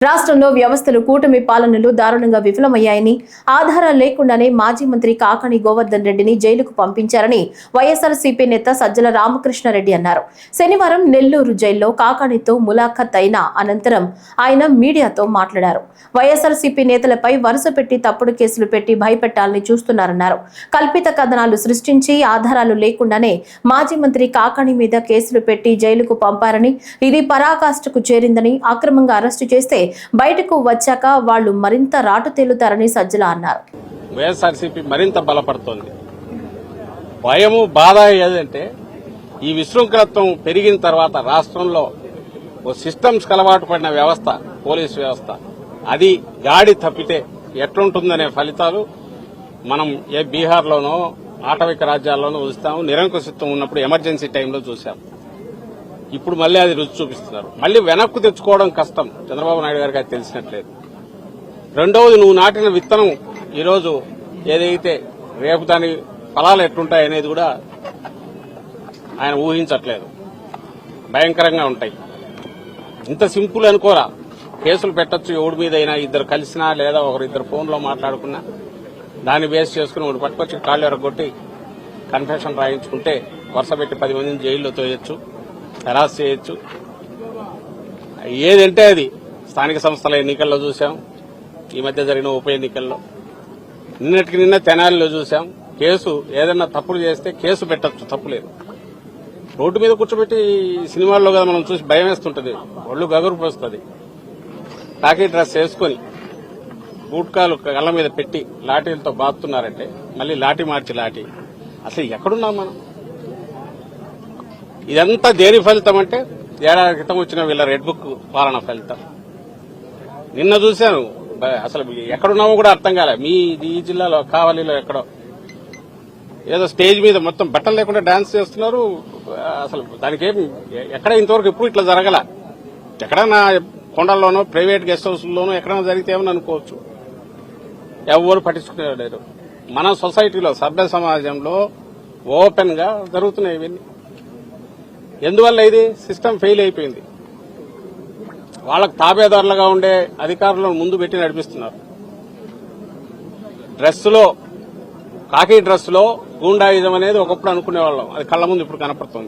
రాష్ట్రంలో వ్యవస్థలు కూటమి పాలనలు దారుణంగా విఫలమయ్యాయని, ఆధారాలు లేకుండానే మాజీ మంత్రి కాకాణి గోవర్ధన్ రెడ్డిని జైలుకు పంపించారని వైఎస్ఆర్సీపీ నేత సజ్జల రామకృష్ణారెడ్డి అన్నారు. శనివారం నెల్లూరు జైల్లో కాకాణితో ములాఖత్ అయిన అనంతరం ఆయన మీడియాతో మాట్లాడారు. వైఎస్ఆర్సీపీ నేతలపై వరుస పెట్టి తప్పుడు కేసులు పెట్టి భయపెట్టాలని చూస్తున్నారన్నారు. కల్పిత కథనాలు సృష్టించి ఆధారాలు లేకుండానే మాజీ మంత్రి కాకాణి మీద కేసులు పెట్టి జైలుకు పంపారని, ఇది పరాకాష్ఠకు చేరిందని, అక్రమంగా అరెస్టు చేస్తే బయటకు వచ్చాక వాళ్లు మరింత రాటు తేలుతారని సజ్జల అన్నారు. వైఎస్ఆర్సీపీ మరింత బలపడుతోంది. భయము బాధ ఏదంటే ఈ విశృంఖలత్వం పెరిగిన తర్వాత రాష్ట్రంలో ఓ సిస్టమ్స్ అలవాటు పడిన వ్యవస్థ, పోలీసు వ్యవస్థ, అది గాడి తప్పితే ఎట్లుంటుందనే ఫలితాలు మనం ఏ బీహార్లోనో ఆటవిక రాజ్యాల్లోనూ చూస్తాము. నిరంకుశత్వం ఉన్నప్పుడు ఎమర్జెన్సీ టైంలో చూసాం. ఇప్పుడు మళ్లీ అది రుచి చూపిస్తున్నారు. మళ్లీ వెనక్కు తెచ్చుకోవడం కష్టం. చంద్రబాబు నాయుడు గారికి అది తెలిసినట్లేదు. రెండవది, నువ్వు నాటిన విత్తనం ఈరోజు ఏదైతే రేపు దాని ఫలాలు ఎట్లుంటాయనేది కూడా ఆయన ఊహించట్లేదు. భయంకరంగా ఉంటాయి. ఇంత సింపుల్ అనుకోరా. కేసులు పెట్టొచ్చు ఎవడి మీదైనా, ఇద్దరు కలిసినా లేదా ఒకరిద్దరు ఫోన్లో మాట్లాడుకున్నా దాన్ని బేస్ చేసుకుని ఒకటి పట్టుకొచ్చి కాళ్ళు ఎరగొట్టి కన్ఫెషన్ రాయించుకుంటే వరుస పెట్టి 10 మందిని జైల్లో తోయొచ్చు, హెరాస్ చేయొచ్చు. ఏదంటే అది స్థానిక సంస్థల ఎన్నికల్లో చూశాం. ఈ మధ్య జరిగిన ఉప ఎన్నికల్లో, నిన్నటికి నిన్న తెనాలిలో చూశాం. కేసు ఏదైనా తప్పులు చేస్తే కేసు పెట్టచ్చు, తప్పులేదు. రోడ్డు మీద కూర్చోబెట్టి సినిమాల్లో కదా మనం చూసి భయం వేస్తుంటది, ఒళ్ళు గగురు పోస్తుంది. టాకీ డ్రెస్ వేసుకుని బూట్కాలు కళ్ళ మీద పెట్టి లాఠీలతో బాదుతున్నారంటే మళ్ళీ లాఠీ మార్చి లాఠీ. అసలు ఎక్కడున్నాం మనం? ఇదంతా దేని ఫలితం అంటే ఏడాది క్రితం వచ్చిన వీళ్ళ రెడ్ బుక్ పాలన ఫలితం. నిన్న చూశాను. అసలు ఎక్కడున్నామో కూడా అర్థం కాలే. మీ ఈ జిల్లాలో కావలిలో ఎక్కడో ఏదో స్టేజ్ మీద మొత్తం బట్టలు లేకుండా డాన్స్ చేస్తున్నారు. అసలు దానికి ఎక్కడ ఇంతవరకు ఎప్పుడు ఇట్లా జరగల. ఎక్కడన్నా కొండల్లోనో ప్రైవేట్ గెస్ట్ హౌస్లోనో ఎక్కడైనా జరిగితే ఏమని అనుకోవచ్చు. ఎవరు పట్టించుకునేవారు. మన సొసైటీలో, సభ్య సమాజంలో ఓపెన్ గా జరుగుతున్నాయి ఇవన్నీ. ఎందువల్ల ఇది సిస్టమ్ ఫెయిల్ అయిపోయింది. వాళ్ళకు తాబేదారులుగా ఉండే అధికారులను ముందు పెట్టి నడిపిస్తున్నారు. డ్రెస్సులో, కాకి డ్రెస్సులో గూండాయిజం అనేది ఒకప్పుడు అనుకునేవాళ్ళం. అది కళ్ల ముందు ఇప్పుడు కనపడుతుంది.